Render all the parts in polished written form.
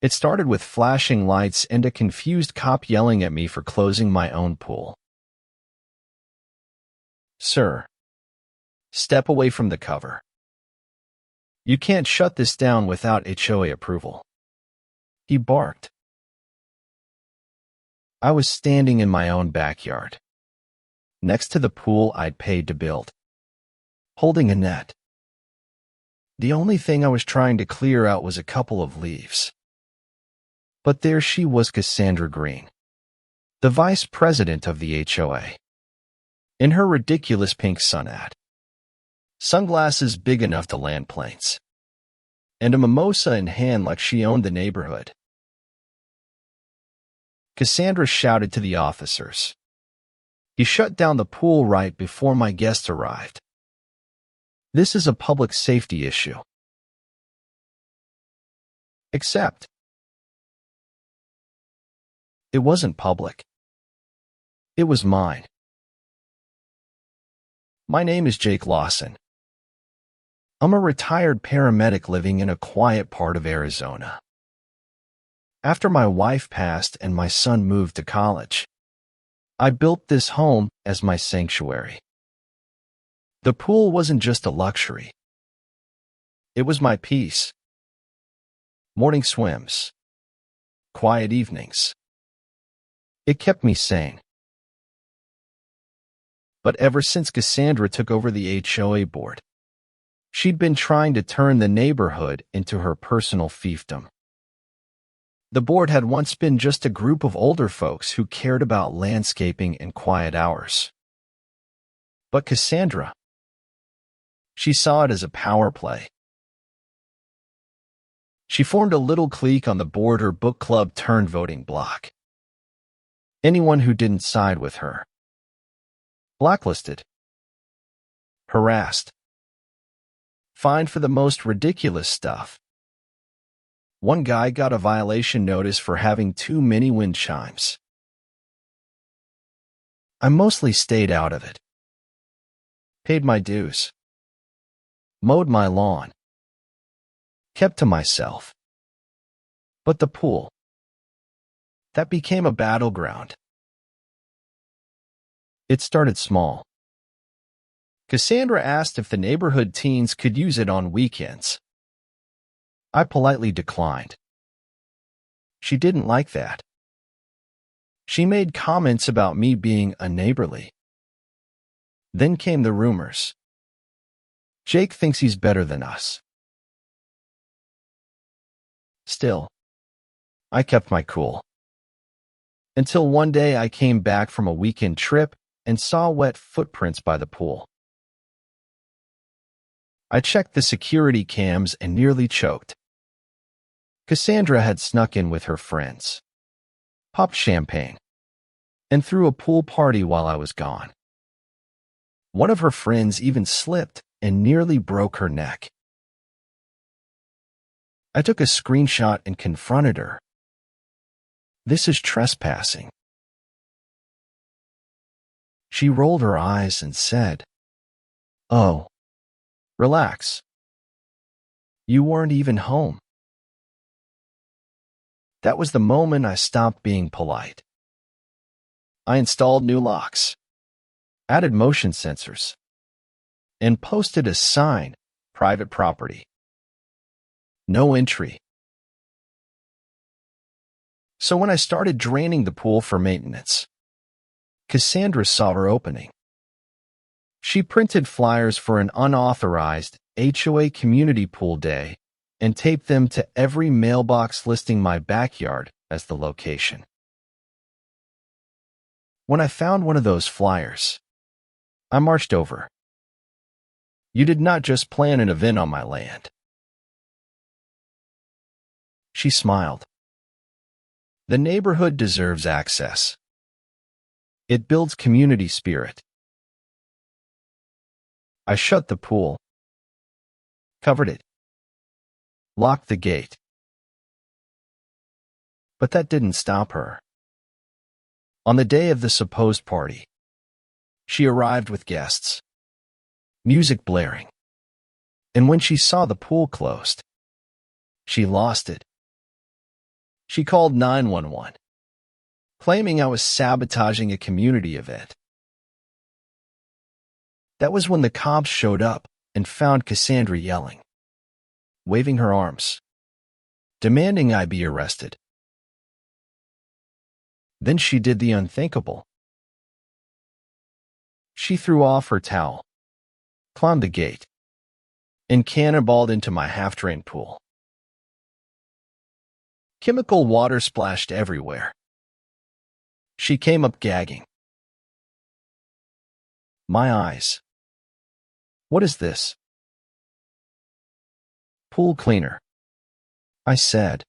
It started with flashing lights and a confused cop yelling at me for closing my own pool. "Sir, step away from the cover. You can't shut this down without HOA approval," he barked. I was standing in my own backyard, next to the pool I'd paid to build, holding a net. The only thing I was trying to clear out was a couple of leaves. But there she was, Cassandra Green, the vice president of the HOA, in her ridiculous pink sun hat, sunglasses big enough to land planes, and a mimosa in hand like she owned the neighborhood. Cassandra shouted to the officers. He shut down the pool right before my guest arrived. This is a public safety issue. Except it wasn't public. It was mine. My name is Jake Lawson. I'm a retired paramedic living in a quiet part of Arizona. After my wife passed and my son moved to college, I built this home as my sanctuary. The pool wasn't just a luxury. It was my peace. Morning swims, quiet evenings. It kept me sane. But ever since Cassandra took over the HOA board, she'd been trying to turn the neighborhood into her personal fiefdom. The board had once been just a group of older folks who cared about landscaping and quiet hours. But Cassandra, she saw it as a power play. She formed a little clique on the board, her book club turned voting bloc. Anyone who didn't side with her, blacklisted, harassed, fined for the most ridiculous stuff. One guy got a violation notice for having too many wind chimes. I mostly stayed out of it, paid my dues, mowed my lawn, kept to myself. But the pool, that became a battleground. It started small. Cassandra asked if the neighborhood teens could use it on weekends. I politely declined. She didn't like that. She made comments about me being unneighborly. Then came the rumors. Jake thinks he's better than us. Still, I kept my cool. Until one day I came back from a weekend trip and saw wet footprints by the pool. I checked the security cams and nearly choked. Cassandra had snuck in with her friends, popped champagne, and threw a pool party while I was gone. One of her friends even slipped and nearly broke her neck. I took a screenshot and confronted her. This is trespassing. She rolled her eyes and said, "Oh, relax. You weren't even home." That was the moment I stopped being polite. I installed new locks, added motion sensors, and posted a sign, private property. No entry. So when I started draining the pool for maintenance, Cassandra saw her opening. She printed flyers for an unauthorized HOA community pool day and taped them to every mailbox listing my backyard as the location. When I found one of those flyers, I marched over. You did not just plan an event on my land. She smiled. The neighborhood deserves access. It builds community spirit. I shut the pool, covered it, locked the gate. But that didn't stop her. On the day of the supposed party, she arrived with guests, music blaring, and when she saw the pool closed, she lost it. She called 911, claiming I was sabotaging a community event. That was when the cops showed up and found Cassandra yelling, waving her arms, demanding I be arrested. Then she did the unthinkable. She threw off her towel, climbed the gate, and cannonballed into my half-drained pool. Chemical water splashed everywhere. She came up gagging. My eyes. What is this? Pool cleaner, I said.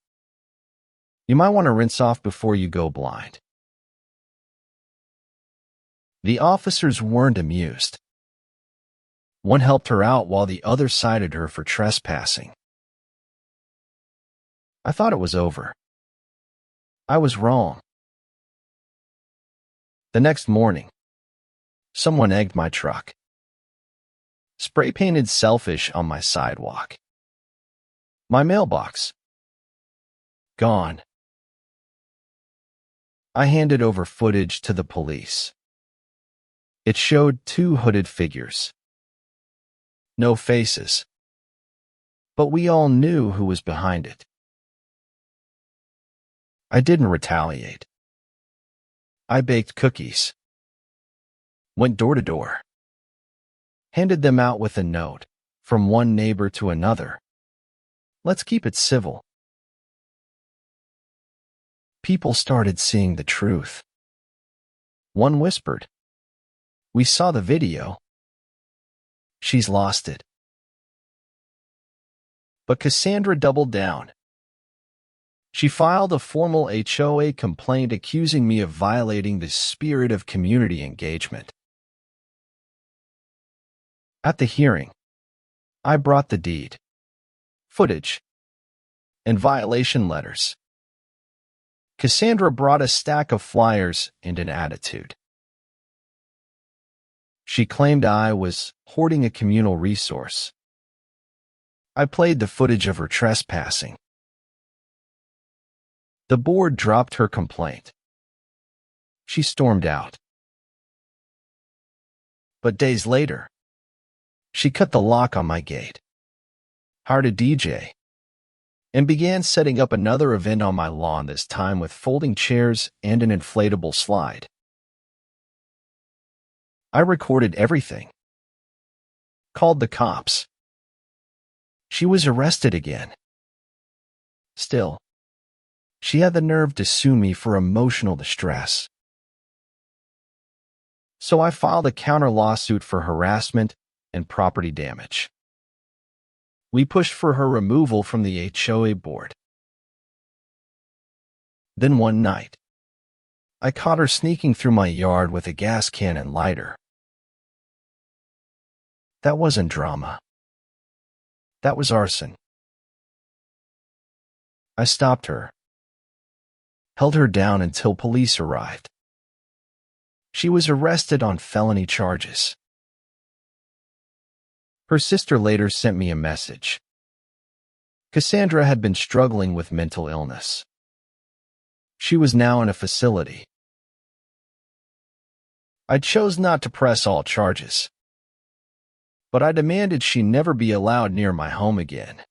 You might want to rinse off before you go blind. The officers weren't amused. One helped her out while the other cited her for trespassing. I thought it was over. I was wrong. The next morning, someone egged my truck. Spray-painted selfish on my sidewalk. My mailbox. Gone. I handed over footage to the police. It showed two hooded figures. No faces. But we all knew who was behind it. I didn't retaliate. I baked cookies. Went door to door. Handed them out with a note, from one neighbor to another. Let's keep it civil. People started seeing the truth. One whispered, "We saw the video. She's lost it." But Cassandra doubled down. She filed a formal HOA complaint accusing me of violating the spirit of community engagement. At the hearing, I brought the deed, footage, and violation letters. Cassandra brought a stack of flyers and an attitude. She claimed I was hoarding a communal resource. I played the footage of her trespassing. The board dropped her complaint. She stormed out. But days later, she cut the lock on my gate, hired a DJ, and began setting up another event on my lawn, this time with folding chairs and an inflatable slide. I recorded everything. Called the cops. She was arrested again. Still, she had the nerve to sue me for emotional distress. So I filed a counter lawsuit for harassment and property damage. We pushed for her removal from the HOA board. Then one night, I caught her sneaking through my yard with a gas can and lighter. That wasn't drama. That was arson. I stopped her, held her down until police arrived. She was arrested on felony charges. Her sister later sent me a message. Cassandra had been struggling with mental illness. She was now in a facility. I chose not to press all charges, but I demanded she never be allowed near my home again.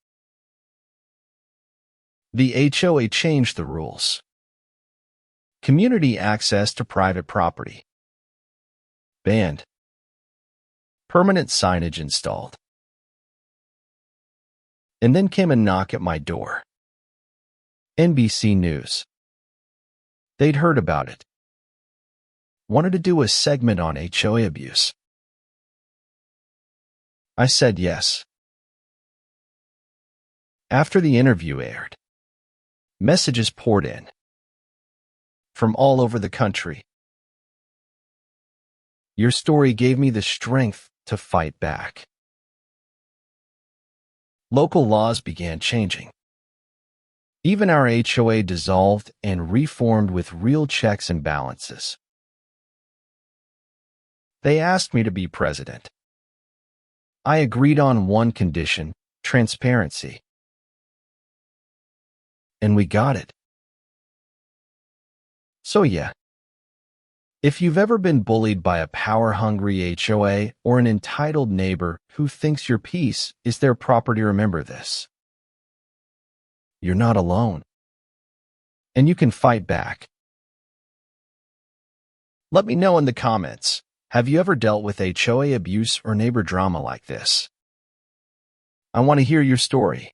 The HOA changed the rules. Community access to private property. Banned. Permanent signage installed. And then came a knock at my door. NBC News. They'd heard about it. Wanted to do a segment on HOA abuse. I said yes. After the interview aired, messages poured in. From all over the country. Your story gave me the strength to fight back. Local laws began changing. Even our HOA dissolved and reformed with real checks and balances. They asked me to be president. I agreed on one condition: transparency. And we got it. So yeah, if you've ever been bullied by a power-hungry HOA or an entitled neighbor who thinks your peace is their property, remember this. You're not alone. And you can fight back. Let me know in the comments, have you ever dealt with HOA abuse or neighbor drama like this? I want to hear your story.